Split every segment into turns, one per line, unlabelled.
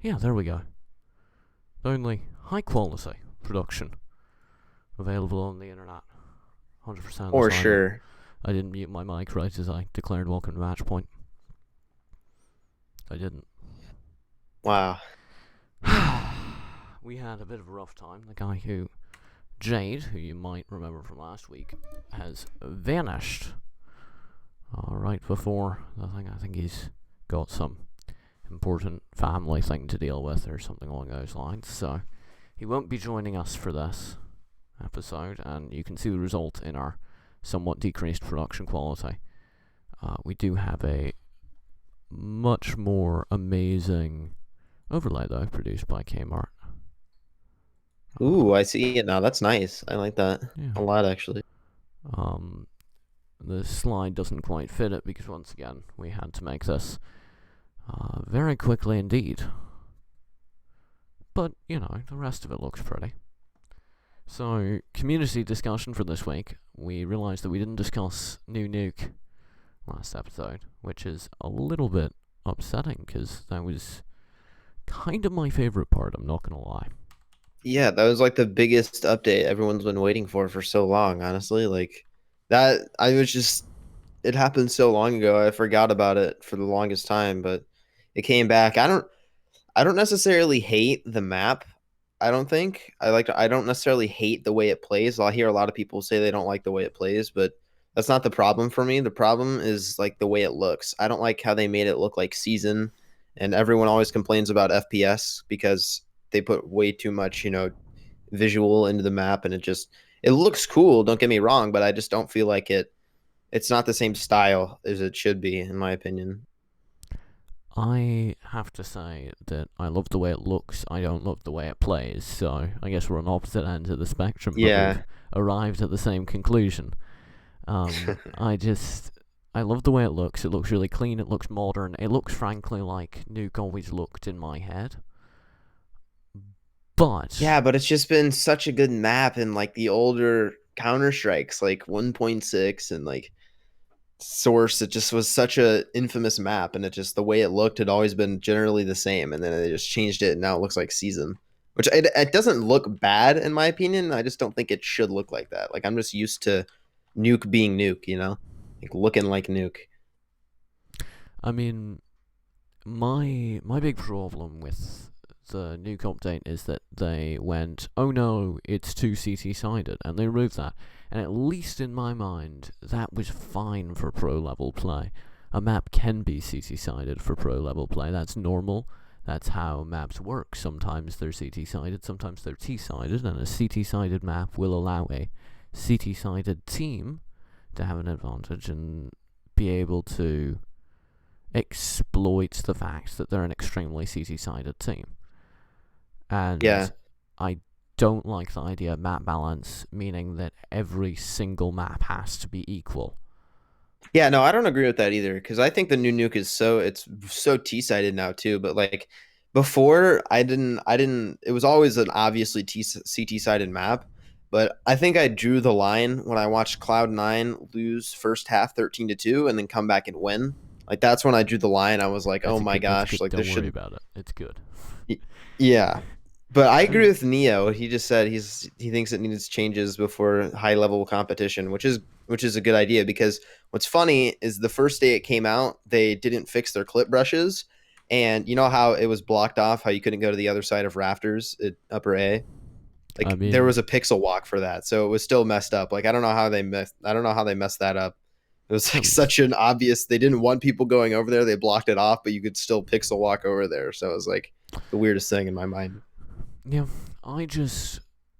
Yeah, there we go. Only high quality production available on the internet. 100% of the
For
time.
sure.
I didn't mute my mic right as I declared welcome to match point. I didn't.
Wow.
We had a bit of a rough time. The guy Jade, who you might remember from last week, has vanished right before the thing. I think he's got some important family thing to deal with or something along those lines. So he won't be joining us for this episode, and you can see the result in our somewhat decreased production quality. We do have a much more amazing overlay though, produced by Kmart.
Ooh, I see it now. That's nice. I like that
Yeah.
a lot, actually.
The slide doesn't quite fit it because once again we had to make this very quickly indeed. But, you know, the rest of it looks pretty. So, community discussion for this week. We realised that we didn't discuss New Nuke last episode, which is a little bit upsetting because that was kind of my favourite part, I'm not going to lie.
Yeah, that was like the biggest update everyone's been waiting for so long, honestly. Like that I was just it happened so long ago. I forgot about it for the longest time, but it came back. I don't necessarily hate the map. I don't think. I don't necessarily hate the way it plays. I hear a lot of people say they don't like the way it plays, but that's not the problem for me. The problem is like the way it looks. I don't like how they made it look like season, and everyone always complains about FPS because they put way too much, visual into the map, and it looks cool, don't get me wrong, but I just don't feel like it's not the same style as it should be, in my opinion.
I have to say that I love the way it looks, I don't love the way it plays, so I guess we're on opposite ends of the spectrum, but we've
Yeah.
arrived at the same conclusion. I love the way it looks really clean, it looks modern, it looks frankly like Nuke always looked in my head. But,
Yeah, but it's just been such a good map in like the older Counter Strikes, like 1.6 and like Source. It just was such a infamous map, and it just the way it looked had always been generally the same, and then they just changed it, and now it looks like Season, which it doesn't look bad in my opinion. I just don't think it should look like that. Like I'm just used to Nuke being Nuke, like looking like Nuke.
I mean, my big problem with the Nuke update is that they went, oh no, it's too CT-sided, and they removed that. And at least in my mind, that was fine for pro-level play. A map can be CT-sided for pro-level play, that's normal. That's how maps work. Sometimes they're CT-sided, sometimes they're T-sided, and a CT-sided map will allow a CT-sided team to have an advantage and be able to exploit the fact that they're an extremely CT-sided team. And
Yeah.
I don't like the idea of map balance, meaning that every single map has to be equal.
Yeah, no, I don't agree with that either because I think the new Nuke is it's so T-sided now too. But like before, I didn't. It was always an obviously CT-sided map, but I think I drew the line when I watched Cloud9 lose first half 13-2 and then come back and win. Like that's when I drew the line. I was like, oh my
That's
gosh,
good.
like this
Don't worry
should.
about it. It's good.
Yeah, but I agree
And
with Neo. He just said he thinks it needs changes before high level competition, which is a good idea because what's funny is the first day it came out, they didn't fix their clip brushes, and you know how it was blocked off, how you couldn't go to the other side of rafters at upper A.
I
Like there
mean,
was a pixel walk for that, so it was still messed up. Like I don't know how they messed that up. It was like
um,
such an obvious. They didn't want people going over there. They blocked it off, but you could still pixel walk over there. So it was like the weirdest thing in my mind.
yeah,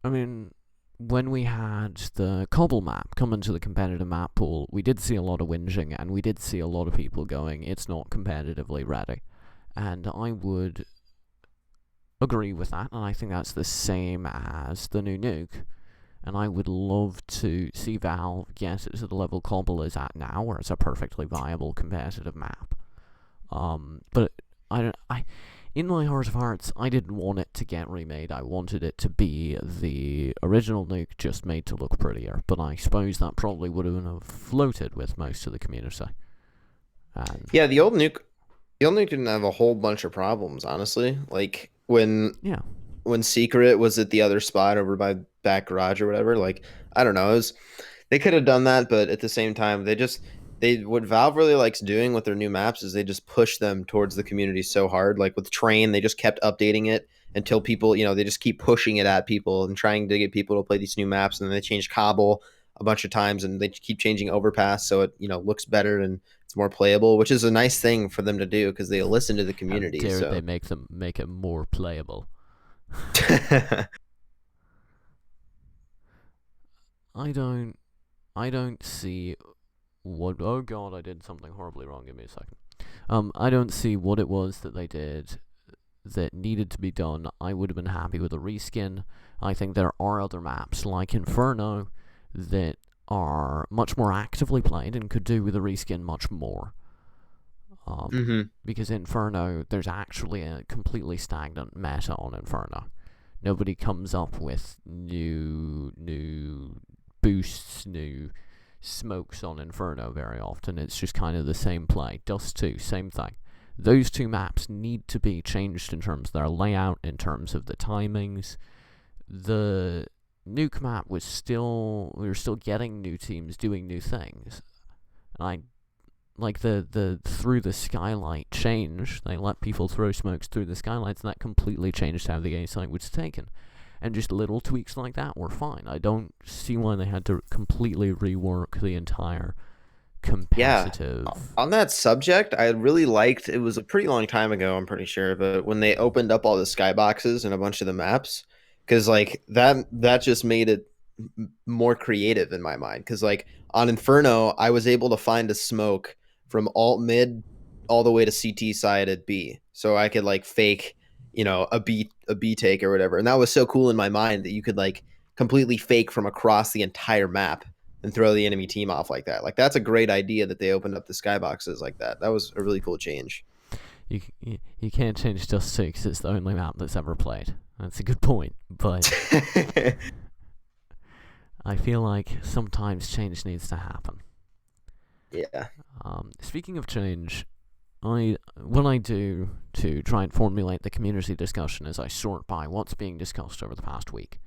I mean, when we had the Cobble map come into the competitive map pool, we did see a lot of whinging, and we did see a lot of people going, it's not competitively ready. And I would agree with that, and I think that's the same as the new Nuke. And I would love to see Valve get it to the level Cobble is at now, where it's a perfectly viable competitive map. But in my heart of hearts, I didn't want it to get remade. I wanted it to be the original Nuke, just made to look prettier. But I suppose that probably would have floated with most of the community. And
Yeah, The only didn't have a whole bunch of problems, honestly. Like
Yeah,
when Secret was at the other spot over by back garage or whatever. Like I don't know, it was they could have done that, but at the same time, they what Valve really likes doing with their new maps is they just push them towards the community so hard. Like with Train, they just kept updating it until people, they just keep pushing it at people and trying to get people to play these new maps. And then they changed Cobble a bunch of times, and they keep changing Overpass so it looks better and it's more playable, which is a nice thing for them to do because they listen to the
how
community.
dare they
So
make it more playable? I don't I don't see what. Oh god, I did something horribly wrong. Give me a second. I don't see what it was that they did that needed to be done. I would have been happy with a reskin. I think there are other maps like Inferno that are much more actively played and could do with a reskin much more.
hmm
Because Inferno, there's actually a completely stagnant meta on Inferno. Nobody comes up with new boosts, new smokes on Inferno very often. It's just kind of the same play. Dust 2, same thing. Those two maps need to be changed in terms of their layout, in terms of the timings. The nuke map we were still getting new teams doing new things. And I like the through the skylight change. They let people throw smokes through the skylights, and that completely changed how the A site was taken. And just little tweaks like that were fine. I don't see why they had to completely rework the entire
Yeah.
competitive.
On that subject, I really liked it was a pretty long time ago, I'm pretty sure, but when they opened up all the skyboxes and a bunch of the maps, because like that just made it more creative in my mind. Because like on Inferno, I was able to find a smoke from alt mid all the way to CT side at B, so I could like fake, a B take or whatever, and that was so cool in my mind that you could like completely fake from across the entire map and throw the enemy team off like that. Like that's a great idea that they opened up the skyboxes like that. That was a really cool change.
You can't change Dust 2 because it's the only map that's ever played. That's a good point, but I feel like sometimes change needs to happen.
Yeah.
Speaking of change, what I do to try and formulate the community discussion is I sort by what's being discussed over the past week,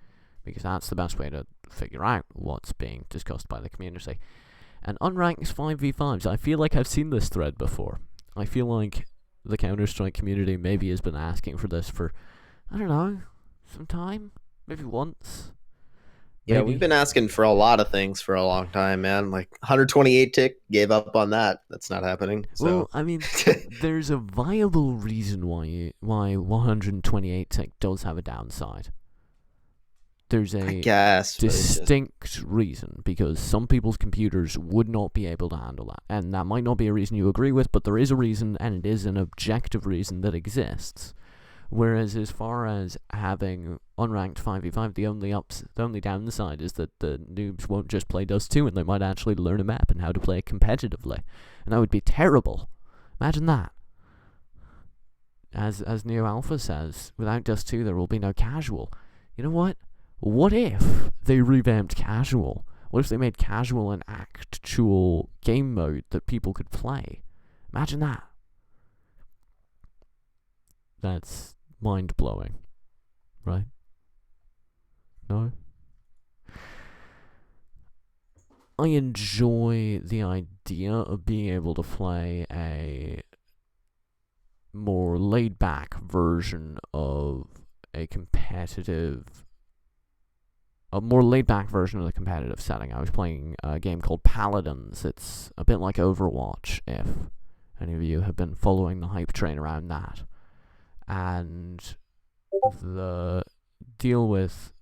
because that's the best way to figure out what's being discussed by the community. And unranked 5v5s, I feel like I've seen this thread before. I feel like the Counter-Strike community maybe has been asking for this for, I don't know, some time? Maybe once?
Yeah, we've
Maybe.
been asking for a lot of things for a long time, man. Like 128 tick gave up on that. That's not happening.
Well,
So
I mean, there's a viable reason why 128 tick does have a downside. There's
I
a
guess, but it's just
distinct reason, because some people's computers would not be able to handle that. And that might not be a reason you agree with, but there is a reason, and it is an objective reason that exists. Whereas as far as having unranked 5v5, the only downside is that the noobs won't just play Dust 2, and they might actually learn a map and how to play it competitively. And that would be terrible. Imagine that. As Neo Alpha says, without Dust 2 there will be no casual. You know what? What if they revamped casual? What if they made casual an actual game mode that people could play? Imagine that. That's mind-blowing. Right? No? I enjoy the idea of being able to play a more laid-back version of a more laid-back version of the competitive setting. I was playing a game called Paladins. It's a bit like Overwatch, if any of you have been following the hype train around that. And the deal with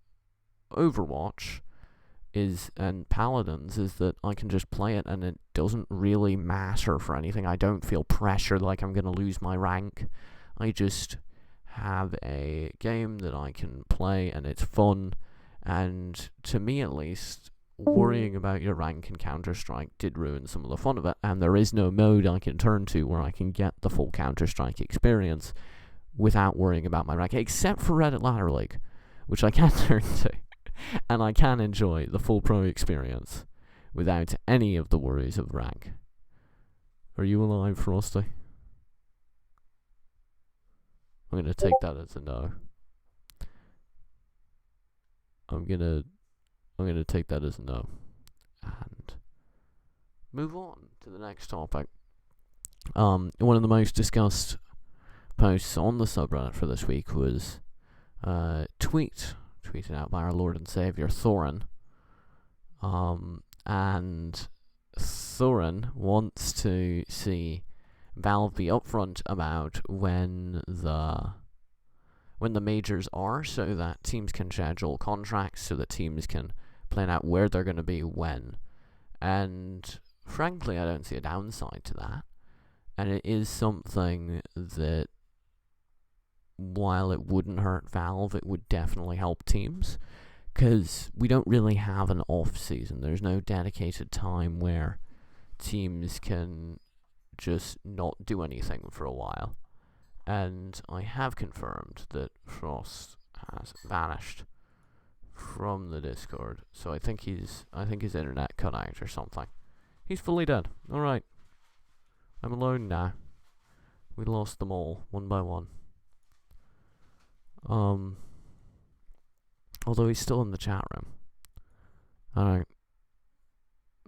Overwatch and Paladins is that I can just play it and it doesn't really matter for anything. I don't feel pressure like I'm going to lose my rank. I just have a game that I can play and it's fun. And to me at least, worrying about your rank in Counter-Strike did ruin some of the fun of it, and there is no mode I can turn to where I can get the full Counter-Strike experience without worrying about my rank, except for Reddit Ladder League, which I can turn to, and I can enjoy the full pro experience without any of the worries of rank. Are you alive, FrostE? I'm gonna take that as a no. I'm gonna take that as a no, and move on to the next topic. One of the most discussed posts on the subreddit for this week was tweeted out by our Lord and Savior Thorin. And Thorin wants to see Valve be upfront about when the majors are, so that teams can schedule contracts, so that teams can plan out where they're going to be when. And frankly, I don't see a downside to that. And it is something that, while it wouldn't hurt Valve, it would definitely help teams. Because we don't really have an off-season. There's no dedicated time where teams can just not do anything for a while. And I have confirmed that Frost has vanished from the Discord. So I think his internet cut out or something. He's fully dead. Alright. I'm alone now. We lost them all, one by one. Although he's still in the chat room. I don't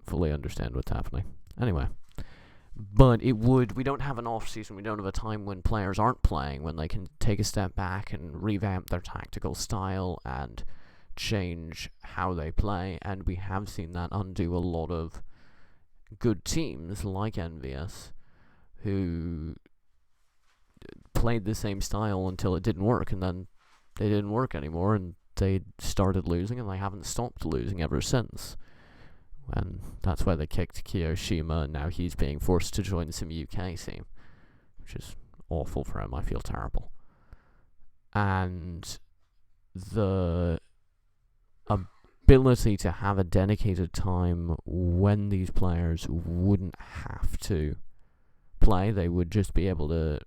fully understand what's happening. Anyway. But we don't have an off-season, we don't have a time when players aren't playing, when they can take a step back and revamp their tactical style and change how they play, and we have seen that undo a lot of good teams like Envious, who played the same style until it didn't work, and then they didn't work anymore, and they started losing, and they haven't stopped losing ever since. And that's why they kicked Kiyoshima, and now he's being forced to join some UK team, which is awful for him. I feel terrible. And the ability to have a dedicated time when these players wouldn't have to play, they would just be able to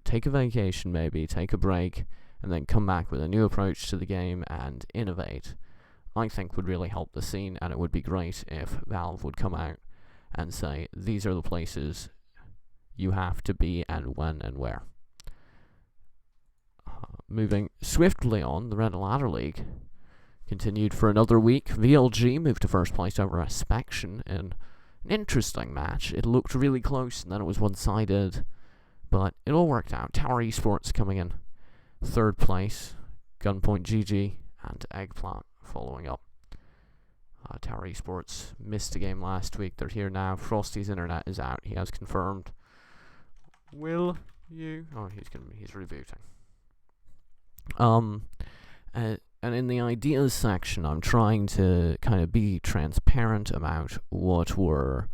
take a vacation, maybe take a break, and then come back with a new approach to the game and innovate, I think would really help the scene. And it would be great if Valve would come out and say, these are the places you have to be and when and where. Moving swiftly on, the Red Ladder League continued for another week. VLG moved to first place over Inspection in an interesting match. It looked really close, and then it was one-sided, but it all worked out. Tower Esports coming in third place, Gunpoint GG, and Eggplant following up. Tower Esports missed a game last week. They're here now. FrostE's internet is out. He has confirmed. Will you? Oh, he's rebooting. And in the ideas section, I'm trying to kind of be transparent about what we're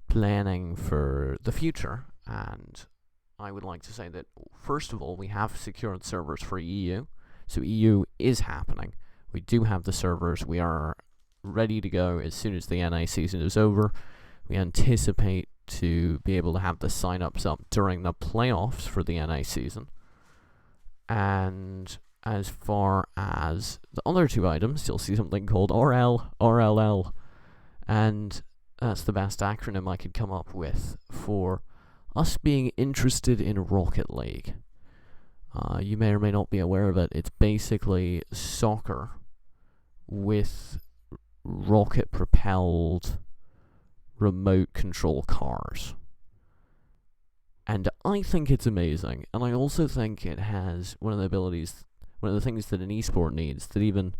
planning for the future. And I would like to say that, first of all, we have secured servers for EU. So EU is happening. We do have the servers. We are ready to go as soon as the NA season is over. We anticipate to be able to have the sign-ups up during the playoffs for the NA season. And as far as the other two items, you'll see something called RLL. And that's the best acronym I could come up with for us being interested in Rocket League. You may or may not be aware of it. It's basically soccer with rocket-propelled remote control cars. And I think it's amazing. And I also think it has one of the things that an esport needs that even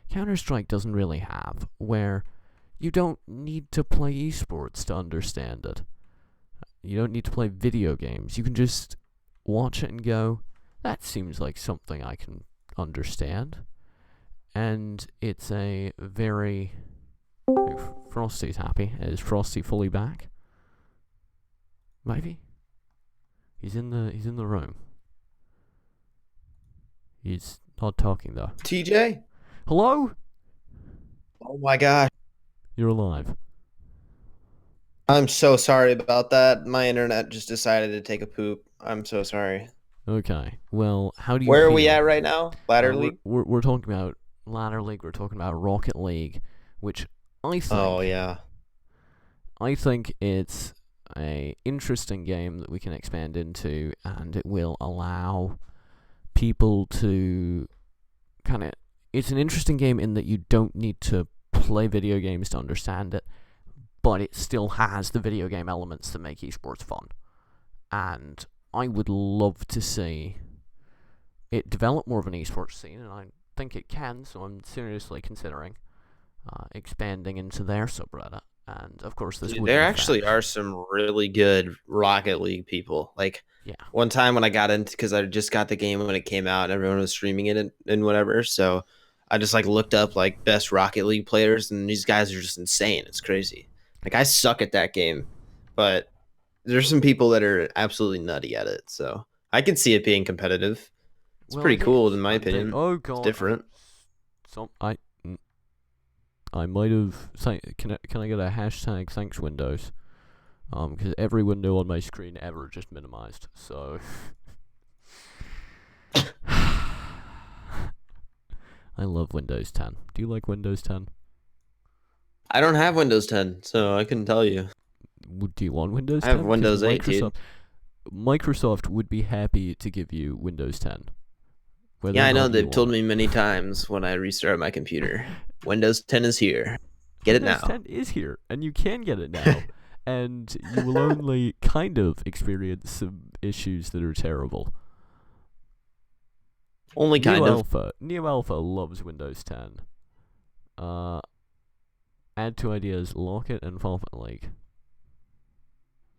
Counter-Strike doesn't really have, where you don't need to play esports to understand it. You don't need to play video games. You can just watch it and go, that seems like something I can understand. And it's a very... FrostE's happy. Is FrostE fully back? Maybe? He's in the room. He's not talking though.
TJ?
Hello?
Oh my gosh.
You're alive.
I'm so sorry about that. My internet just decided to take a poop. I'm so sorry.
Okay. Well, how do you
Where
feel?
are we at right now? Ladder League?
We're talking about Ladder League. We're talking about Rocket League, which I think...
Oh, yeah.
I think it's a interesting game that we can expand into, and it will allow people to kind of... It's an interesting game in that you don't need to play video games to understand it, but it still has the video game elements that make esports fun. And I would love to see it develop more of an esports scene, and I think it can, so I'm seriously considering expanding into their subreddit. And of course, this
Dude,
would
there actually are some really good Rocket League people. Like
yeah.
one time when I got into, because I just got the game when it came out and everyone was streaming it and whatever. So I just like looked up like best Rocket League players, and these guys are just insane. It's crazy. Like I suck at that game, but there's some people that are absolutely nutty at it. So I can see it being competitive. It's
Well,
pretty
it
cool
is.
in my opinion.
Oh
It's
god,
different.
I might have. Can I get a hashtag thanks Windows? Because every window on my screen ever just minimized. So I love Windows 10. Do you like Windows 10?
I don't have Windows 10, so I couldn't tell you.
Do you want Windows
I
10?
have
'Cause
Windows 8, dude.
Microsoft would be happy to give you Windows 10. Whether
Yeah,
or
I know
not you
they've told
want
me many times when I restart my computer. Windows 10 is here. Get it
Windows
now.
10 is here, and you can get it now. And you will only kind of experience some issues that are terrible.
Only kind of.
Neo Alpha loves Windows 10. Add to ideas, Lock It and Forfeit League.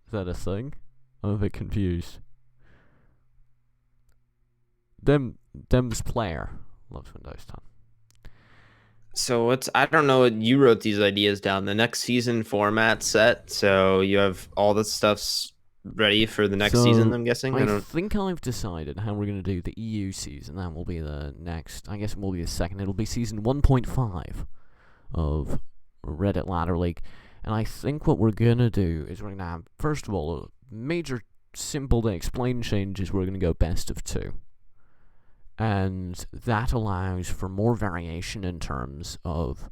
Is that a thing? I'm a bit confused. Dem's player loves Windows 10.
So I don't know, you wrote these ideas down. The next season format set, so you have all the stuff's ready for the next season, I'm guessing?
I think I've decided how we're going to do the EU season. That will be the next, I guess it will be the second. It'll be season 1.5 of Reddit Ladder League. And I think what we're going to do is we're going to have, first of all, a major, simple to explain changes. We're going to go best of 2. And that allows for more variation in terms of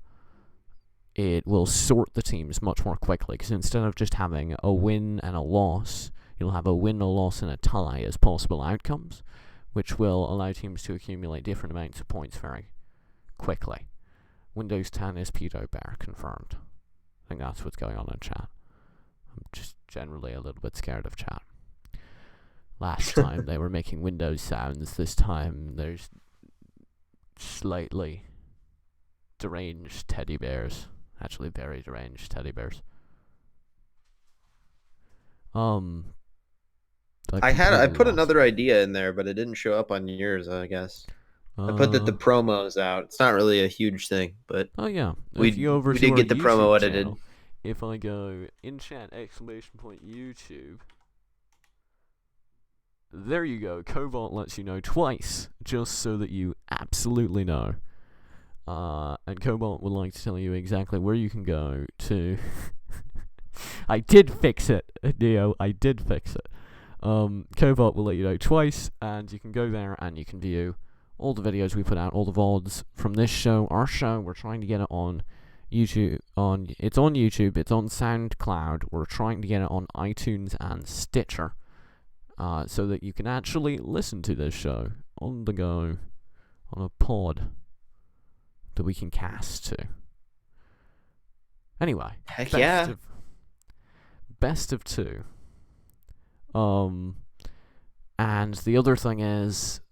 it will sort the teams much more quickly, because instead of just having a win and a loss, you'll have a win, a loss, and a tie as possible outcomes, which will allow teams to accumulate different amounts of points very quickly. Windows 10 is Pedo Bear, confirmed. I think that's what's going on in chat. I'm just generally a little bit scared of chat. Last time they were making Windows sounds. This time there's slightly deranged teddy bears. Actually, very deranged teddy bears.
I put another idea in there, but it didn't show up on yours, I guess. I put that the promo's out. It's not really a huge thing, but
oh yeah,
we did get the promo edited.
Channel, if I go in chat !YouTube. There you go. Cobalt lets you know twice, just so that you absolutely know. And Cobalt would like to tell you exactly where you can go to. I did fix it, Neo. I did fix it. Cobalt will let you know twice, and you can go there and you can view all the videos we put out, all the VODs from this show, our show. We're trying to get it on YouTube. It's on YouTube. It's on SoundCloud. We're trying to get it on iTunes and Stitcher. So that you can actually listen to this show on the go, on a pod that we can cast to. Anyway,
heck yeah,
best of 2. And the other thing is,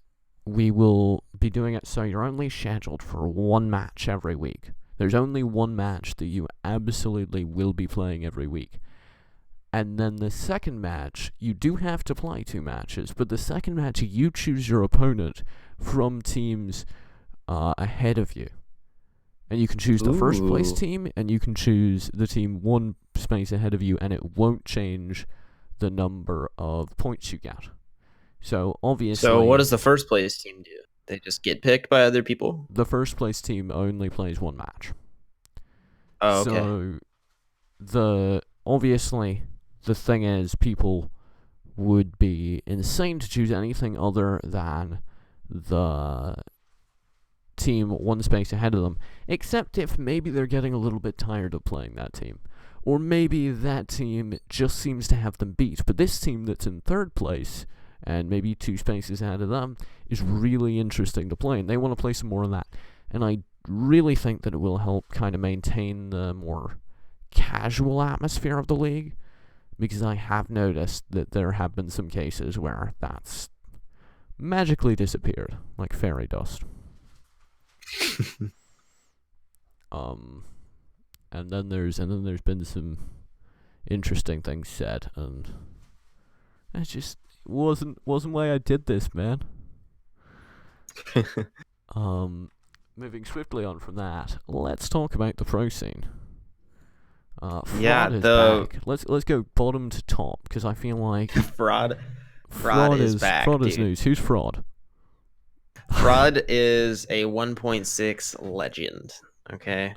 we will be doing it so you're only scheduled for 1 match every week. There's only 1 match that you absolutely will be playing every week. And then the second match, you do have to play 2 matches, but the second match, you choose your opponent from teams ahead of you. And you can choose the first place team, and you can choose the team 1 space ahead of you, and it won't change the number of points you get. So, obviously...
So, what does the first place team do? They just get picked by other people?
The first place team only plays 1 match.
Oh, okay.
So, obviously... The thing is, people would be insane to choose anything other than the team 1 space ahead of them, except if maybe they're getting a little bit tired of playing that team. Or maybe that team just seems to have them beat, but this team that's in 3rd place and maybe 2 spaces ahead of them is really interesting to play, and they want to play some more of that. And I really think that it will help kind of maintain the more casual atmosphere of the league, because I have noticed that there have been some cases where that's magically disappeared like fairy dust. And then there's been some interesting things said, and it just wasn't why I did this, man. Moving swiftly on from that, let's talk about the pro scene. Fraud is back. Let's go bottom to top, because I feel like
Fraud is back.
Fraud
dude.
is news. Who's Fraud?
Fraud is a 1.6 legend. Okay.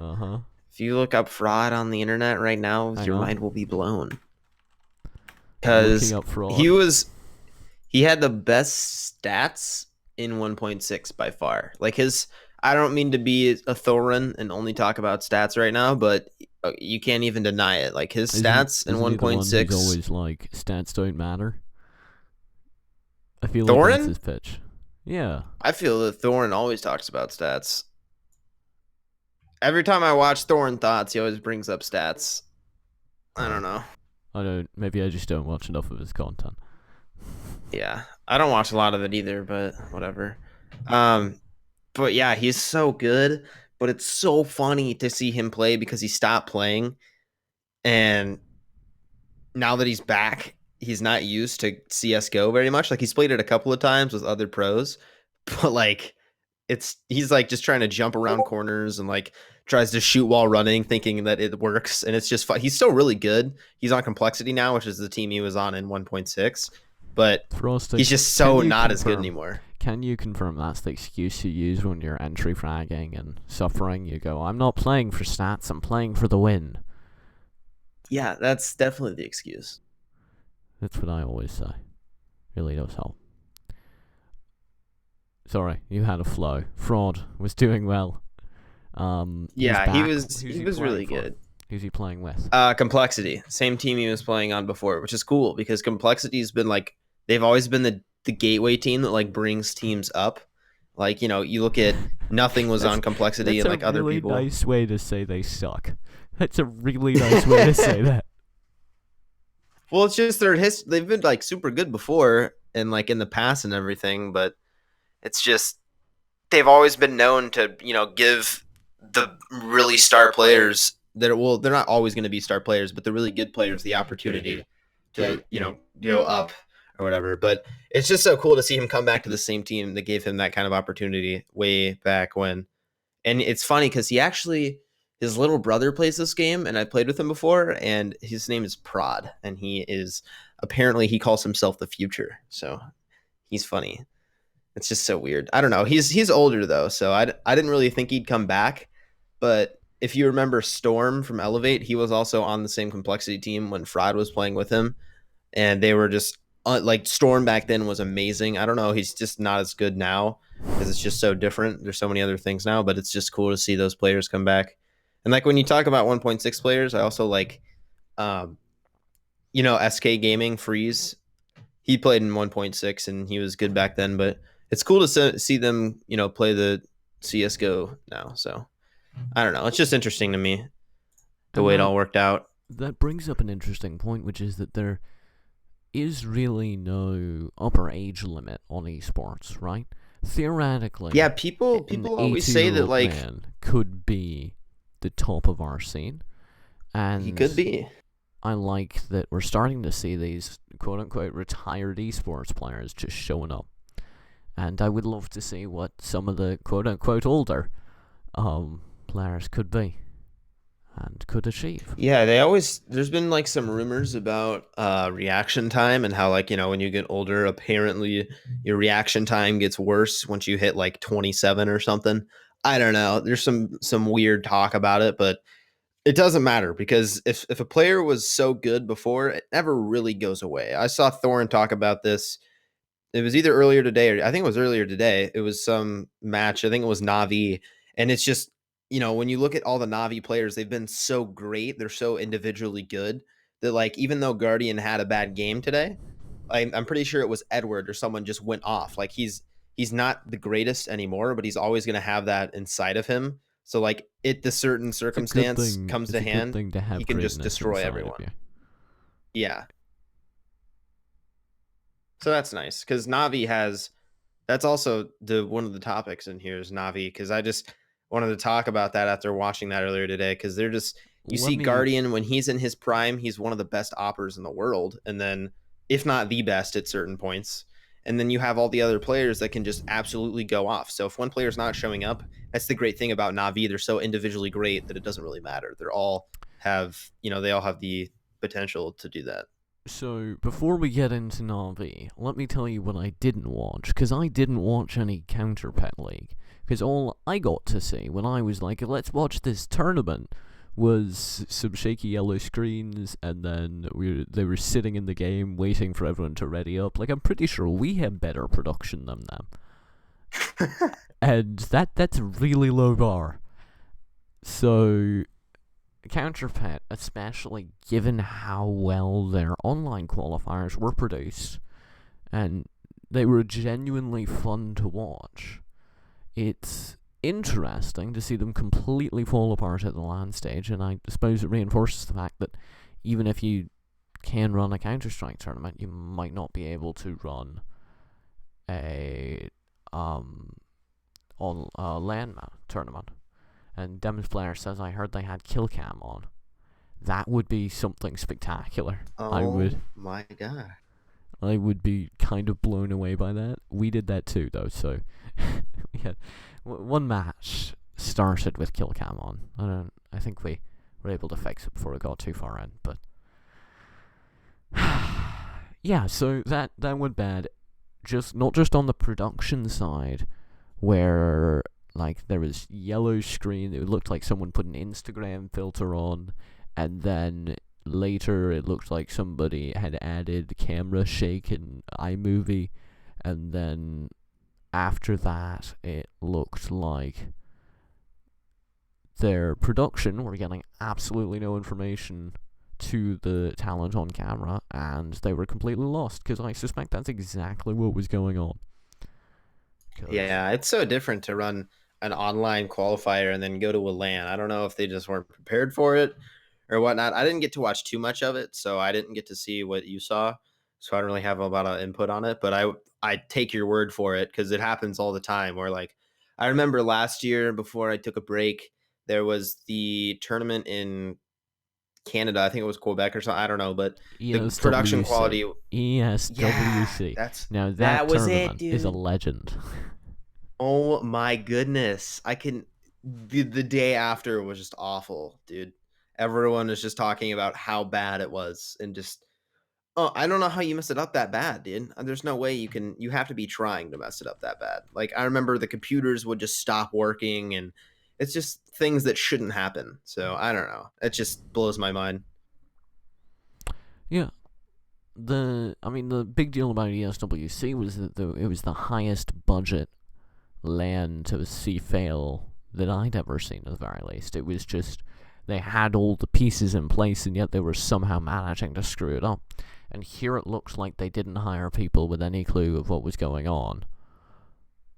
If you look up Fraud on the internet right now, your mind will be blown. Because he had the best stats in 1.6 by far. Like I don't mean to be a Thorin and only talk about stats right now, but you can't even deny it. Like his stats in 1.6.
Always like stats don't matter. I feel
Thorin?
like that's his pitch. Yeah.
I feel that Thorin always talks about stats. Every time I watch Thorin Thoughts, he always brings up stats. I don't know.
Maybe I just don't watch enough of his content.
Yeah, I don't watch a lot of it either, but whatever. But yeah, he's so good. But it's so funny to see him play because he stopped playing, and now that he's back, he's not used to CSGO very much. Like he's played it a couple of times with other pros, but like he's like just trying to jump around corners and like tries to shoot while running, thinking that it works, and it's just fun. He's still really good. He's on Complexity now, which is the team he was on in 1.6, but
FrostE,
he's just so not as good anymore.
Can you confirm that's the excuse you use when you're entry fragging and suffering? You go, I'm not playing for stats, I'm playing for the win.
Yeah, that's definitely the excuse.
That's what I always say. Really does help. Sorry, you had a flow. Fraud was doing well.
Yeah, he was really good.
Who's he playing with?
Complexity, same team he was playing on before, which is cool because Complexity's been like they've always been the gateway team that like brings teams up. Like, you know, you look at Nothing was on Complexity and like other people.
That's a really nice way to say they suck. That's a really nice way to say that.
Well, it's just they've been like super good before and like in the past and everything, but it's just they've always been known to, you know, give the really star players they're not always going to be star players, but the really good players the opportunity to, you know, go up or whatever. But it's just so cool to see him come back to the same team that gave him that kind of opportunity way back when. And it's funny because his little brother plays this game, and I played with him before, and his name is Prod, and he calls himself the future. So he's funny. It's just so weird. I don't know. He's older though, so I didn't really think he'd come back. But if you remember Storm from Elevate, he was also on the same Complexity team when Fraud was playing with him, and they were just like Storm back then was amazing. I don't know. He's just not as good now because it's just so different. There's so many other things now, but it's just cool to see those players come back. And like when you talk about 1.6 players, I also like, you know, SK Gaming Freeze. He played in 1.6 and he was good back then, but it's cool to see them, you know, play the CSGO now. So I don't know. It's just interesting to me the way it all worked out.
That brings up an interesting point, which is that there is really no upper age limit on esports, right? Theoretically,
yeah, people always say that like
man could be the top of our scene, and
he could be.
I like that we're starting to see these quote-unquote retired esports players just showing up. And I would love to see what some of the quote-unquote older players could be and could achieve.
Yeah, there's been like some rumors about reaction time and how, like, you know, when you get older, apparently your reaction time gets worse once you hit like 27 or something. I don't know. There's some weird talk about it, but it doesn't matter because if a player was so good before, it never really goes away. I saw Thorin talk about this. It was either earlier today or I think it was earlier today. It was some match. I think it was Navi. And it's just, you know, when you look at all the Navi players, they've been so great. They're so individually good that, like, even though Guardian had a bad game today, I'm pretty sure it was Edward or someone just went off. Like he's not the greatest anymore, but he's always going to have that inside of him. So like it the certain
It's a good
circumstance
thing.
comes
It's
to
a good
hand,
thing to
he
have
can just
greatness
destroy
inside of
everyone.
you.
Yeah. So that's nice because Navi has. That's also the one of the topics in here is Navi because I just wanted to talk about that after watching that earlier today because they're just you
Let
see
me.
Guardian when he's in his prime, he's one of the best oppers in the world, and then if not the best at certain points. And then you have all the other players that can just absolutely go off. So if one player's not showing up, that's the great thing about Navi. They're so individually great that it doesn't really matter. They're all have, they all have the potential to do that.
So, before we get into Navi, let me tell you what I didn't watch, because I didn't watch any Counter Pet League. Because all I got to see when I was like, let's watch this tournament, was some shaky yellow screens, and then they were sitting in the game waiting for everyone to ready up. Like, I'm pretty sure we have better production than them. And that's a really low bar. So, Counterpet, especially given how well their online qualifiers were produced, and they were genuinely fun to watch. It's interesting to see them completely fall apart at the LAN stage, and I suppose it reinforces the fact that even if you can run a Counter-Strike tournament, you might not be able to run a LAN tournament. And Demon's Player says, I heard they had kill cam on. That would be something spectacular.
Oh my god.
I would be kind of blown away by that. We did that too, though, so we had one match started with kill cam on. I think we were able to fix it before it got too far in, but yeah, so that went bad. Not just on the production side, where like there was yellow screen. It looked like someone put an Instagram filter on, and then later it looked like somebody had added camera shake in iMovie, and then after that it looked like their production were getting absolutely no information to the talent on camera, and they were completely lost, because I suspect that's exactly what was going on.
Yeah, it's so different to run an online qualifier and then go to a LAN. I don't know if they just weren't prepared for it or whatnot. I didn't get to watch too much of it, so I didn't get to see what you saw. So I don't really have a lot of input on it, but I take your word for it because it happens all the time. Where like I remember last year before I took a break, there was the tournament in Canada. I think it was Quebec or something. I don't know, but the production quality. Yeah,
ESWC. Now
that
that
was it,
tournament is a
dude.
legend.
Oh my goodness. The day after was just awful, dude. Everyone was just talking about how bad it was and just oh, I don't know how you mess it up that bad, dude. There's no way you have to be trying to mess it up that bad. Like I remember the computers would just stop working and it's just things that shouldn't happen. So I don't know. It just blows my mind.
Yeah. The big deal about ESWC was that it was the highest budget LAN to see fail that I'd ever seen, at the very least. It was just, they had all the pieces in place, and yet they were somehow managing to screw it up. And here it looks like they didn't hire people with any clue of what was going on.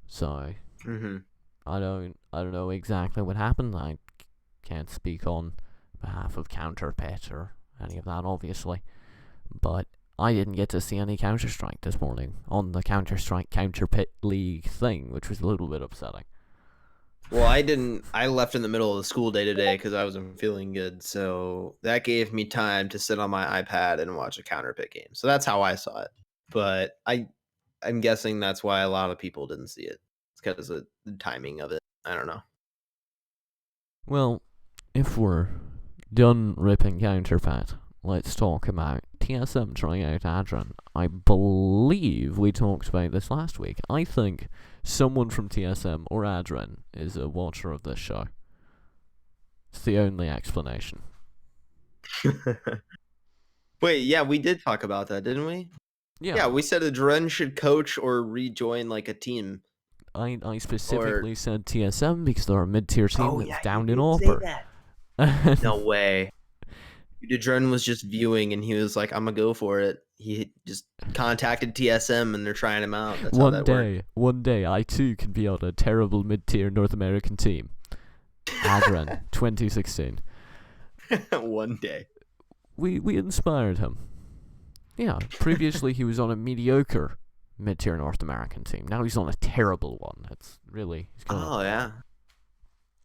So, I don't know exactly what happened. I can't speak on behalf of Counterpet or any of that, obviously. But I didn't get to see any Counter-Strike this morning on the Counter-Strike Counterpet League thing, which was a little bit upsetting.
Well, I didn't. I left in the middle of the school day today because I wasn't feeling good. So that gave me time to sit on my iPad and watch a counterpick game. So that's how I saw it. But I'm guessing that's why a lot of people didn't see it. It's because of the timing of it. I don't know.
Well, if we're done ripping Counterpet, let's talk about TSM trying out Adren. I believe we talked about this last week. I think someone from TSM or Adren is a watcher of this show. It's the only explanation.
Wait, yeah, we did talk about that, didn't we? Yeah, we said Adren should coach or rejoin like a team.
I specifically said TSM because they're a mid-tier team that's down in
you did
Upper.
say that. No way. Dredren was just viewing, and he was like, "I'm gonna go for it." He just contacted TSM, and they're trying him out. That's how that worked.
One day, I too can be on a terrible mid-tier North American team. Adren, 2016.
One day.
We inspired him. Yeah, previously he was on a mediocre mid-tier North American team. Now he's on a terrible one. It's really...
Oh, yeah.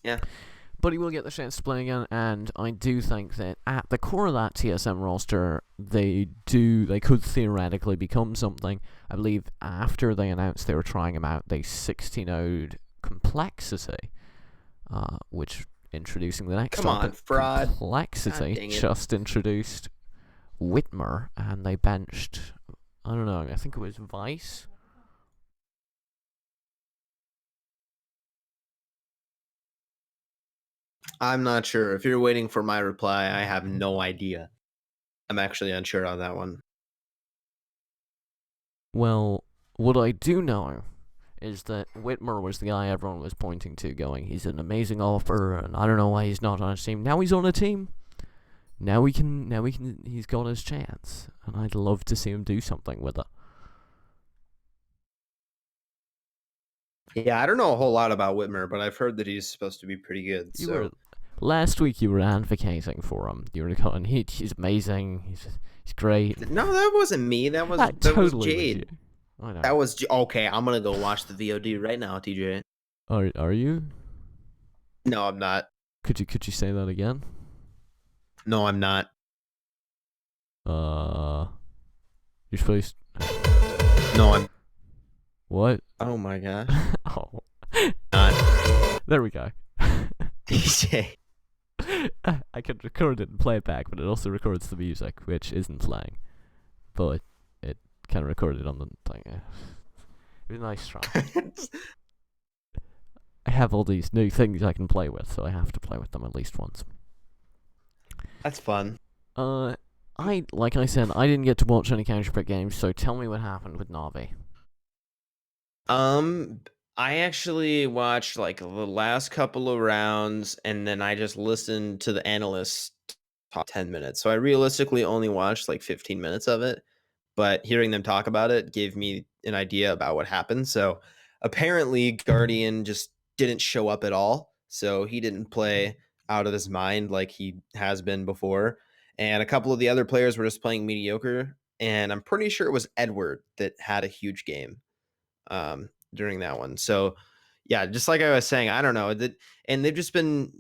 Yeah.
But he will get the chance to play again, and I do think that at the core of that TSM roster, they could theoretically become something. I believe after they announced they were trying him out, they 16-0'd Complexity, which, introducing the next topic,
fraud.
Complexity just introduced Whitmer, and they benched, I don't know, I think it was Vice.
I'm not sure. If you're waiting for my reply, I have no idea. I'm actually unsure on that one.
Well, what I do know is that Whitmer was the guy everyone was pointing to, going, he's an amazing offer, and I don't know why he's not on a team. Now he's on a team. Now he's got his chance, and I'd love to see him do something with it.
Yeah, I don't know a whole lot about Whitmer, but I've heard that he's supposed to be pretty good.
Last week you were advocating for him. You were going, he's amazing, he's great.
No, that wasn't me. That was Jade.
I know.
That was okay. I'm gonna go watch the VOD right now, TJ.
Are you?
No, I'm not.
Could you say that again?
No, I'm not.
You're supposed.
No, I'm.
What?
Oh my gosh.
Oh.
Not.
There we go.
TJ.
I can record it and play it back, but it also records the music, which isn't playing. But it can record it on the thing. It was a nice try. I have all these new things I can play with, so I have to play with them at least once.
That's fun.
Like I said, I didn't get to watch any Counterpick games, so tell me what happened with Navi.
I actually watched like the last couple of rounds, and then I just listened to the analysts talk 10 minutes. So I realistically only watched like 15 minutes of it, but hearing them talk about it gave me an idea about what happened. So apparently Guardian just didn't show up at all. So he didn't play out of his mind like he has been before. And a couple of the other players were just playing mediocre. And I'm pretty sure it was Edward that had a huge game during that one. So yeah, just like I was saying, I don't know that, and they've just been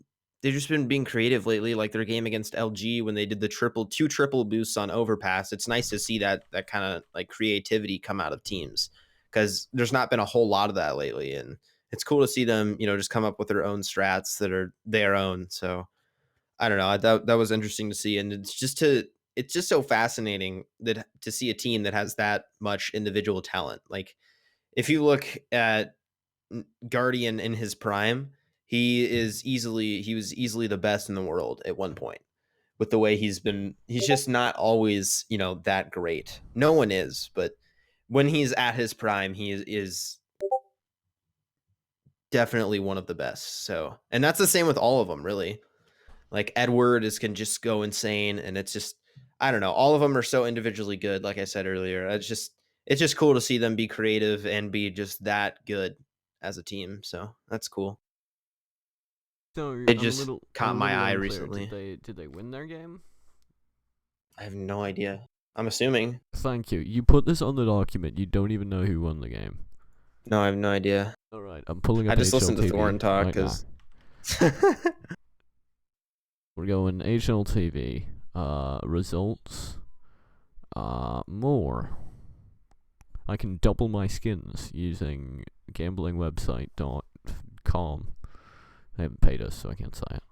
being creative lately. Like their game against LG when they did the two triple boosts on Overpass. It's nice to see that kind of like creativity come out of teams, because there's not been a whole lot of that lately, and it's cool to see them, just come up with their own strats that are their own. So I don't know, that was interesting to see, and it's just so fascinating to see a team that has that much individual talent. Like if you look at Guardian in his prime, he was easily the best in the world at one point. With the way he's just not always, that great. No one is, but when he's at his prime, he is definitely one of the best. So, and that's the same with all of them, really. Like Edward can just go insane, and it's just, I don't know, all of them are so individually good. Like I said earlier, it's just cool to see them be creative and be just that good as a team. So that's cool.
So
it just caught my eye recently.
Did they win their game?
I have no idea. I'm assuming.
Thank you. You put this on the document. You don't even know who won the game.
No, I have no idea.
All right, I'm pulling up.
I just listened to Thorin talk because.
We're going HLTV. Results. More. I can double my skins using gamblingwebsite.com. They haven't paid us, so I can't say it.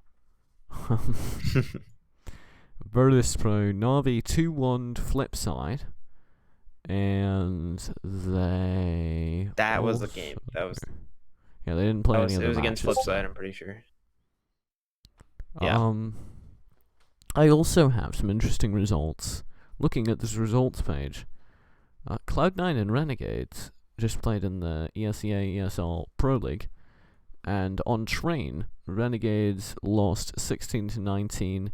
Virtus Pro, Navi 2-1 Flipside. And they...
That was the game. That was...
Yeah, they didn't play any of the matches.
It was against Flipside, I'm pretty sure. Yeah.
I also have some interesting results. Looking at this results page, Cloud9 and Renegades just played in the ESEA ESL Pro League, and on Train, Renegades lost 16-19,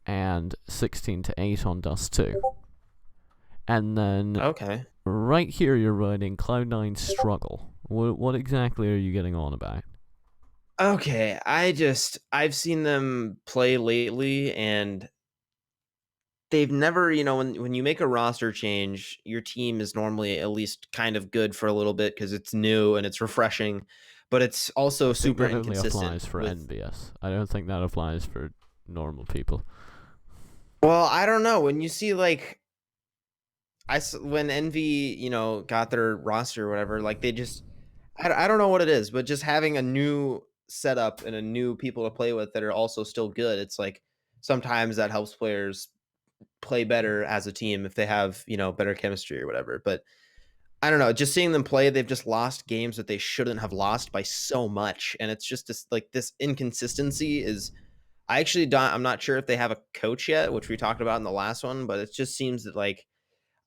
and 16-8 on Dust 2. And then
Okay.
right here you're writing Cloud9 struggle. What exactly are you getting on about?
Okay, I've seen them play lately, and they've never, when you make a roster change, your team is normally at least kind of good for a little bit because it's new and it's refreshing, but it's also
I think
super
that only
inconsistent
applies for
with.
NBS. I don't think that applies for normal people.
Well, I don't know. When you see like when Envy, got their roster or whatever, like they just, I don't know what it is, but just having a new setup and a new people to play with that are also still good. It's like sometimes that helps players play better as a team if they have, better chemistry or whatever. But I don't know, just seeing them play, they've just lost games that they shouldn't have lost by so much. And it's just this inconsistency is, I actually don't, I'm not sure if they have a coach yet, which we talked about in the last one, but it just seems that like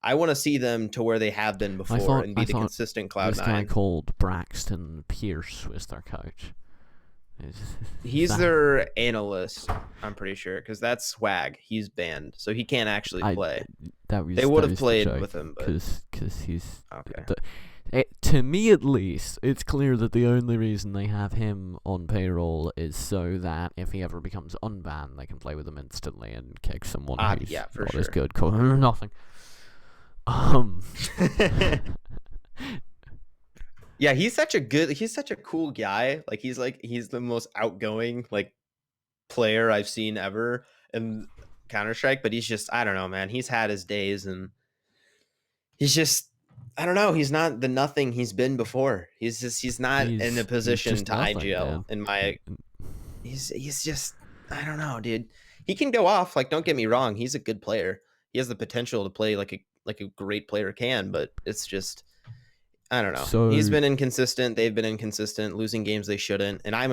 I want to see them to where they have been before and be
I
the
thought
consistent
this guy
Cloud9.
called Braxton Pierce was their coach.
He's their analyst, I'm pretty sure, because that's Swag. He's banned, so he can't actually play. They would have played with him, but
because he's
okay.
To me at least, it's clear that the only reason they have him on payroll is so that if he ever becomes unbanned, they can play with him instantly and kick someone who's not as good. Nothing.
Yeah, he's such a cool guy. Like he's the most outgoing like player I've seen ever in Counter-Strike, but he's just, I don't know, man. He's had his days and he's just, I don't know, he's not the nothing he's been before. He's not in a position to
nothing,
IGL in my he's just, I don't know, dude. He can go off, like don't get me wrong, he's a good player. He has the potential to play like a great player can, but it's just, I don't know.
So,
he's been inconsistent. They've been inconsistent, losing games they shouldn't. And I'm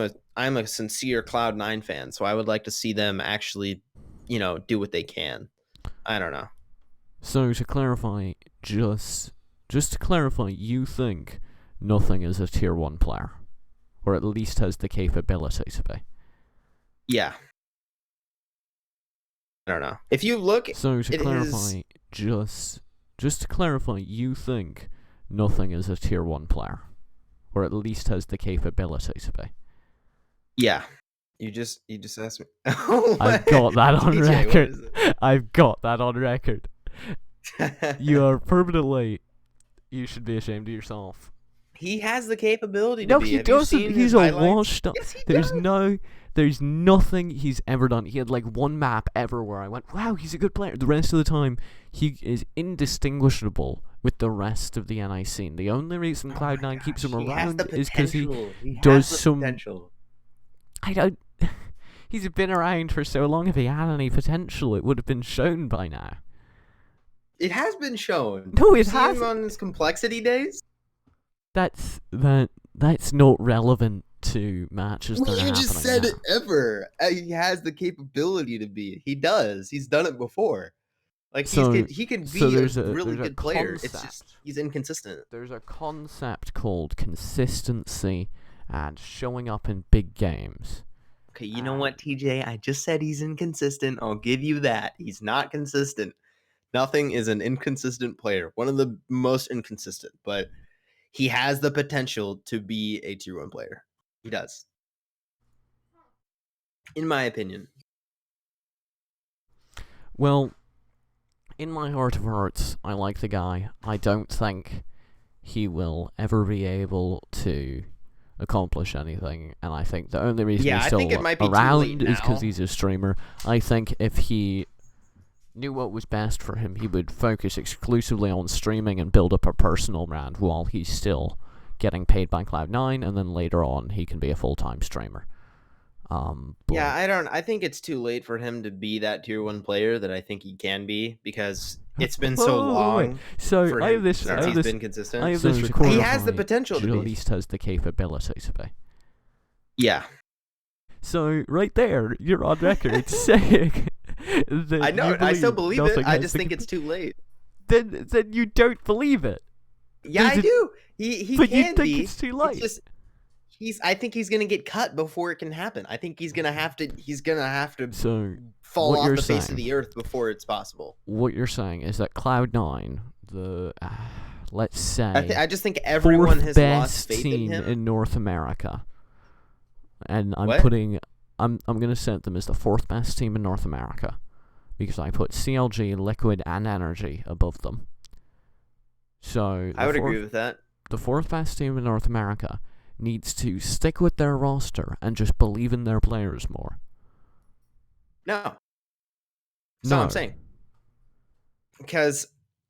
a sincere Cloud9 fan, so I would like to see them actually, do what they can. I don't know.
So to clarify, just to clarify, you think nothing is a tier 1 player, or at least has the capability to be?
Yeah. I don't know. If you look,
so to clarify, just to clarify, you think nothing is a tier 1 player, or at least has the capability to be?
Yeah. You just asked me.
I've got that on record. I've got that on record. You are permanently. You should be ashamed of yourself.
He has the capability to
no,
be.
No, he
Have
doesn't. He's a washed up.
Yes, he
does. There's nothing he's ever done. He had like one map ever where I went, wow, he's a good player. The rest of the time, he is indistinguishable with the rest of the NI scene. The only reason Cloud9 keeps him around is because he does some. Potential. I don't. He's been around for so long. If he had any potential, it would have been shown by now.
It has been shown.
No, it hasn't.
Him on his complexity days.
That's not relevant to matches that are happening.
You just said
now.
it ever. He has the capability to be. He does. He's done it before. Like he can be a really good player. It's just he's inconsistent.
There's a concept called consistency and showing up in big games.
Okay, you know what, TJ? I just said he's inconsistent. I'll give you that. He's not consistent. Nothing is an inconsistent player. One of the most inconsistent, but he has the potential to be a tier 1 player. He does. In my opinion.
Well, in my heart of hearts, I like the guy. I don't think he will ever be able to accomplish anything, and I think the only reason he's still around is because he's a streamer. I think if he knew what was best for him, he would focus exclusively on streaming and build up a personal brand while he's still getting paid by Cloud9, and then later on he can be a full-time streamer.
Yeah, I think it's too late for him to be that tier 1 player that I think he can be, because it's been so long.
So
for him since he's been consistent.
I have this recorded.
He has the potential to be.
At least has the capability to be.
Yeah.
So right there, you're on record saying that
I know. I still believe it. I just think it's too late.
Then you don't believe it.
Yeah, I do. He
but
can
you think
be.
It's too late.
I think he's gonna get cut before it can happen. I think he's gonna have to
So
fall
what
off
you're
the face of
saying,
the earth before it's possible.
what you're saying is that Cloud9, the let's say
I just think everyone
fourth
has lost
best
faith in
team
him.
in North America, and
What?
I'm gonna set them as the fourth best team in North America because I put CLG, Liquid, and Energy above them. So
I would agree with that.
the fourth best team in North America needs to stick with their roster and just believe in their players more.
No, that's not what I'm
No.
saying. Because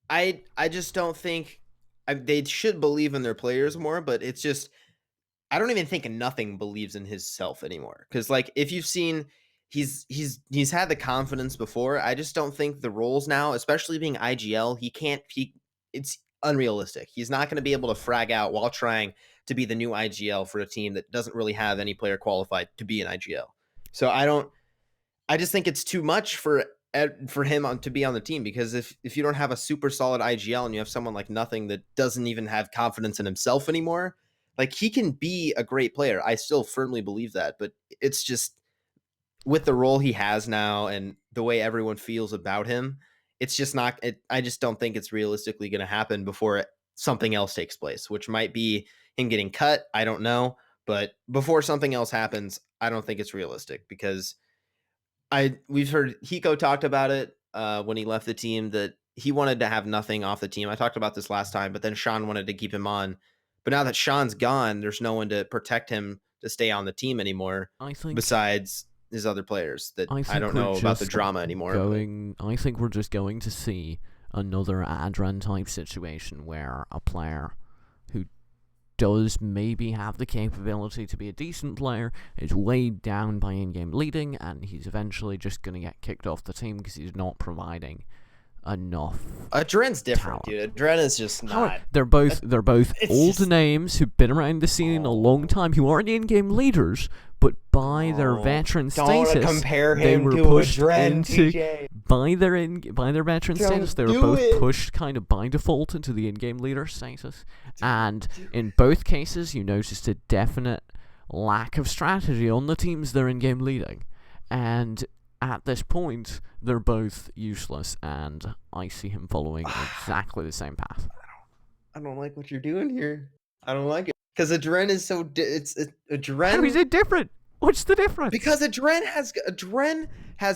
I just don't think they should believe in their players more. But it's just I don't even think nothing believes in his self anymore. Because like if you've seen, he's had the confidence before. I just don't think the roles now, especially being IGL, he can't. It's unrealistic. He's not going to be able to frag out while trying to be the new IGL for a team that doesn't really have any player qualified to be an IGL. So I don't. I just think it's too much for him to be on the team, because if you don't have a super solid IGL and you have someone like Nothing that doesn't even have confidence in himself anymore, like he can be a great player. I still firmly believe that, but it's just with the role he has now and the way everyone feels about him, it's just not. I just don't think it's realistically going to happen before something else takes place, which might be him getting cut. I don't know, but before something else happens, I don't think it's realistic because we've heard Hiko talked about it when he left the team, that he wanted to have Nothing off the team. I talked about this last time, but then Sean wanted to keep him on. But now that Sean's gone, there's no one to protect him to stay on the team anymore
I think
besides his other players that I don't
we're
know about the
just
drama anymore.
I think we're just going to see another Adran type situation where a player who does maybe have the capability to be a decent player is weighed down by in-game leading, and he's eventually just going to get kicked off the team because he's not providing enough.
Dren's different,
talent.
dude. Dren is just not.
They're both old
just,
names who've been around the scene a long time, who aren't in-game leaders, but by their veteran status,
compare him
they were
to
pushed
a Dren,
into
TJ.
by their veteran status. They were
do
both
it.
pushed kind of by default into the in-game leader status, and in both cases, you noticed a definite lack of strategy on the teams they're in-game leading, and at this point, they're both useless, and I see him following exactly the same path.
I don't like what you're doing here. I don't like it because Adren is so. It's Adren.
How is it different? What's the difference?
Because Adren has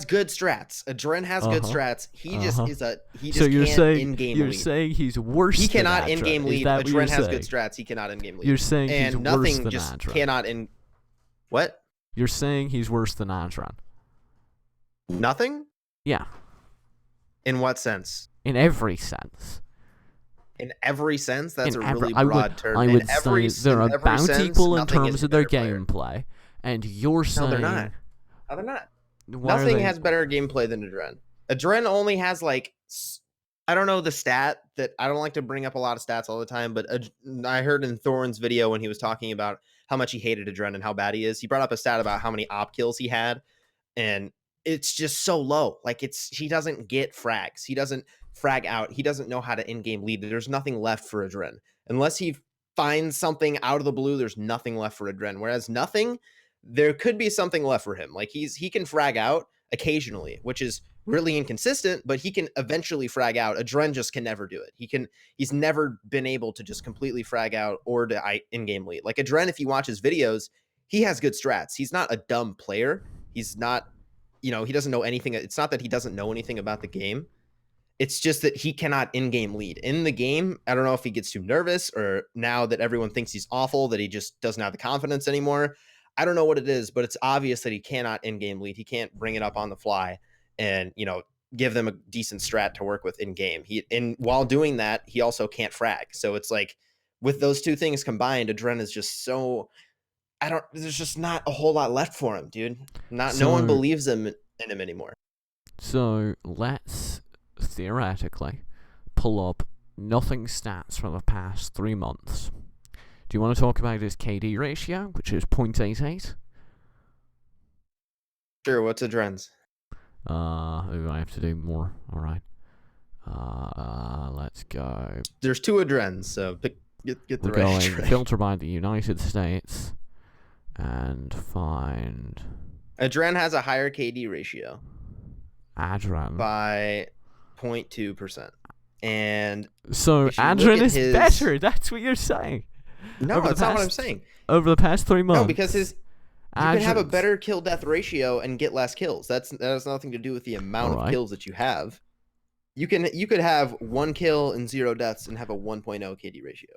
good strats. Adren has good strats. He just is a. He just
so you're
can't
saying
in-game
you're
lead.
saying he's worse.
He cannot
than
in-game
Adren.
lead.
Is that what
Adren
you're
has
saying?
good strats. He cannot in-game lead.
You're saying he's
and
worse
Nothing
than
just
Adren.
cannot in. What?
You're saying he's worse than Adren.
Nothing?
Yeah.
In what sense?
In every sense.
In every sense? That's
in
a
every,
really broad term.
I would say they're about
sense,
equal in
Nothing is
terms
a
of their
better player.
gameplay, and you're saying
No, they're not. No, they're not.
why
Nothing
are they...
has better gameplay than Adren. Adren only has like, I don't know the stat that I don't like to bring up a lot of stats all the time, but I heard in Thorin's video when he was talking about how much he hated Adren and how bad he is. He brought up a stat about how many op kills he had, and it's just so low. Like he doesn't get frags. He doesn't frag out. He doesn't know how to in-game lead. There's nothing left for Adren. Unless he finds something out of the blue, there's nothing left for Adren. Whereas Nothing, there could be something left for him. Like he can frag out occasionally, which is really inconsistent, but he can eventually frag out. Adren just can never do it. He's never been able to just completely frag out or to in-game lead. Like Adren, if you watch his videos, he has good strats. He's not a dumb player. He's not, he doesn't know anything. It's not that he doesn't know anything about the game. It's just that he cannot in-game lead. In the game, I don't know if he gets too nervous or now that everyone thinks he's awful, that he just doesn't have the confidence anymore. I don't know what it is, but it's obvious that he cannot in-game lead. He can't bring it up on the fly and, give them a decent strat to work with in-game. While doing that, he also can't frag. So it's like with those two things combined, Adren is just so... there's just not a whole lot left for him, dude. No one believes in him anymore.
So let's theoretically pull up Nothing stats from the past 3 months. Do you want to talk about his KD ratio, which is 0.88?
Sure, what's Adren's?
I have to do more. Alright. Let's go.
There's 2 Adrens, so get the
We're
right
going filter by the United States. and find
Adren has a higher KD ratio
Adren.
by 0.2%. And
so
if you look
Adren
at
is
his-
better. That's what you're saying.
no,
Over the
that's not what I'm
past-
saying.
Over the past 3 months.
No, because you can have a
Adren's-
better kill death ratio and get less kills. That has nothing to do with the amount of kills that you have. You could have 1 kill and 0 deaths and have a 1.0 KD ratio.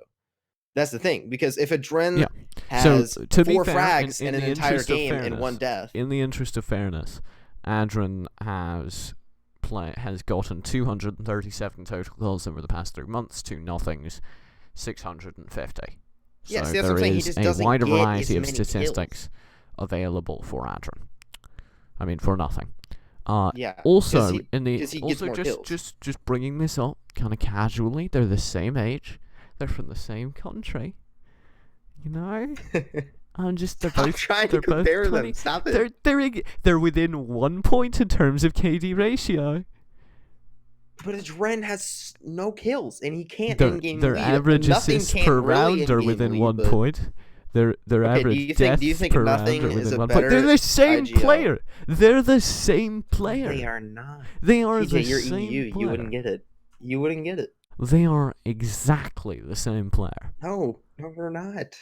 That's the thing, because if Adren has
so, to
4
be fair,
frags
in
in an
the
entire
interest of
game and
fairness,
1 death.
In the interest of fairness, Adren has gotten 237 total kills over the past 3 months to Nothing's 650.
Yeah,
so
see, that's what I'm
there
saying. He
is
just
a
doesn't
wider
get
variety
as
of
many
statistics available for Adren. I mean, for Nothing.
Yeah.
Also,
he gets more kills.
just bringing this up kind of casually, they're the same age, they're from the same country, you know. They're both
trying to compare them. Stop it.
They're within 1 point in terms of KD ratio.
But Adren has no kills, and he can't
Their
in-game
their
lead.
average
Nothing
assists
can't
per
really
round are
in-game
within
lead,
1
but-
point. Their
Okay,
average
do you think
per
Nothing
round are
is
within
a
1 point. They're
better
the same
IGL?
player. They're the same player.
They are not.
They are
TJ,
the
you're
same
EU.
player.
You wouldn't get it. You wouldn't get it.
They are exactly the same player.
No, they're not.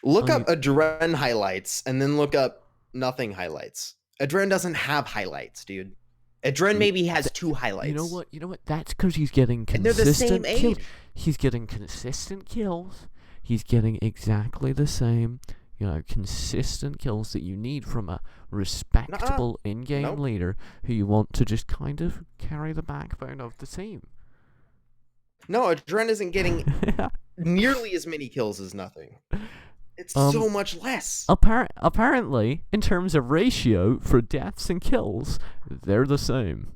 Look up Adren highlights and then look up Nothing highlights. Adren doesn't have highlights, dude. Adren maybe has 2 highlights.
You know what? That's because he's getting
And they're the
consistent
same
kills.
age.
He's getting consistent kills. He's getting exactly the same, consistent kills that you need from a respectable in-game
Nope.
leader who you want to just kind of carry the backbone of the team.
No, Adren isn't getting nearly as many kills as Nothing. It's so much less.
Apparently, in terms of ratio for deaths and kills, they're the same.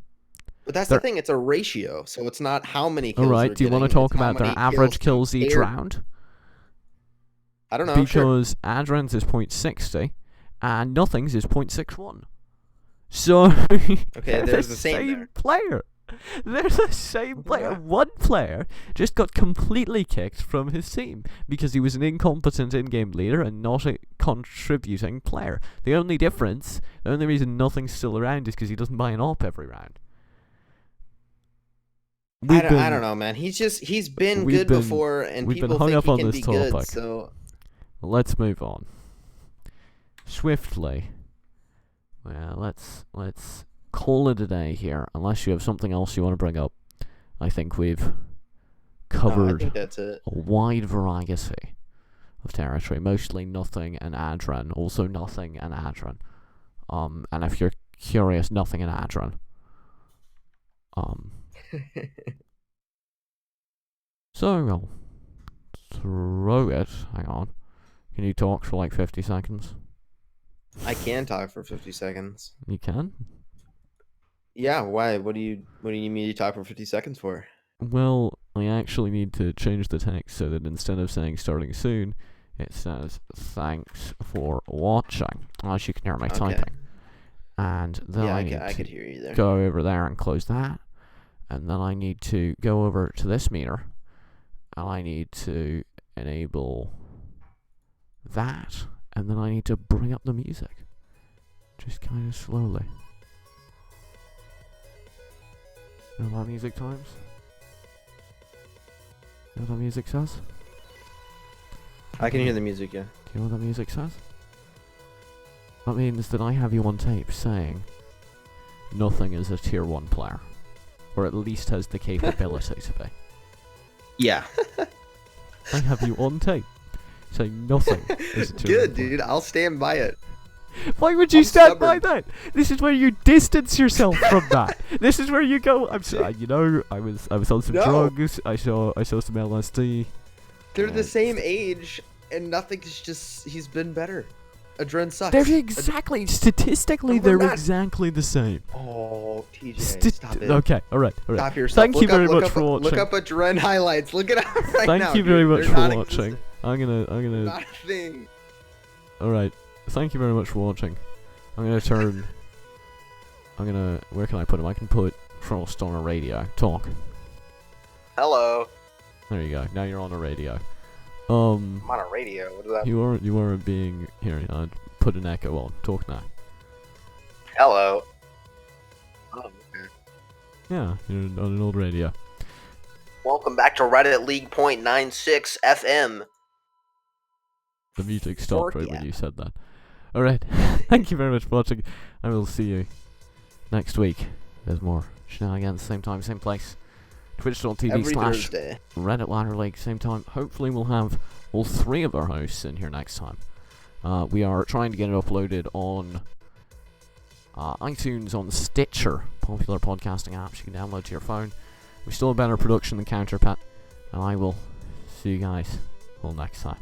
But that's the thing, it's a ratio, so it's not how many kills.
Alright, do you want to talk about their average kills each round?
I don't know.
Because Adren's is 0.60 and Nothing's is 0.61. So
okay,
they're
the
same player. They're the same player. One player just got completely kicked from his team because he was an incompetent in-game leader and not a contributing player. The only difference, the only reason Nothing's still around is because he doesn't buy an AWP every round.
I don't know, man. He's been good before, and people think he can be good. So
let's move on swiftly. Well, let's call it a day here. Unless you have something else you want to bring up, I think we've covered
I think that's it.
a wide variety of territory. Mostly Nothing and Adren. Also Nothing and Adren. And if you're curious, Nothing and Adren. So I'll throw it. Hang on. Can you talk for like 50 seconds?
I can talk for 50 seconds.
You can?
Yeah, why? What do you need me to talk for 50 seconds for?
Well, I actually need to change the text so that instead of saying starting soon, it says thanks for watching. As you can hear me typing. And then
I could hear you there.
Go over there and close that. And then I need to go over to this meter. And I need to enable that. And then I need to bring up the music. Just kind of slowly. You know what music times? You know what that music says?
I can hear the music, yeah.
Do you know what that music says? That means that I have you on tape saying Nothing is a tier 1 player. Or at least has the capability to be.
Yeah.
I have you on tape saying Nothing is a tier 1
Good,
player.
dude. I'll stand by it.
Why would you stand by that? This is where you distance yourself from that. This is where you go. I'm sorry, I was on some drugs. I saw some LSD.
They're the same age, and Nothing's just he's been better. Adren sucks.
They're exactly statistically
No, they're
they're
not.
exactly the same.
Oh, TJ, stop it.
Okay, all right.
Stop yourself.
Thank you very much for watching.
Look up Adren highlights. Look it up right now.
Thank you very much
They're
for
not
watching.
existent.
I'm gonna.
Not a thing.
All right. Thank you very much for watching. I'm gonna turn. Where can I put him? I can put Frost on a radio. Talk.
Hello.
There you go. Now you're on a radio.
I'm on a radio. What is that?
You are being here. Put an echo on. Talk now.
Hello. Oh, okay.
Yeah, you're on an old radio.
Welcome back to Reddit League Point 96 FM.
The music stopped right
Yeah.
when you said that. Alright, thank you very much for watching. I will see you next week. There's more shenanigans, same time, same place. Twitch.tv
Every
slash
Thursday.
Reddit Ladder League, same time. Hopefully we'll have all 3 of our hosts in here next time. We are trying to get it uploaded on iTunes, on Stitcher, popular podcasting apps you can download to your phone. We still have better production than Counterpet, and I will see you guys all next time.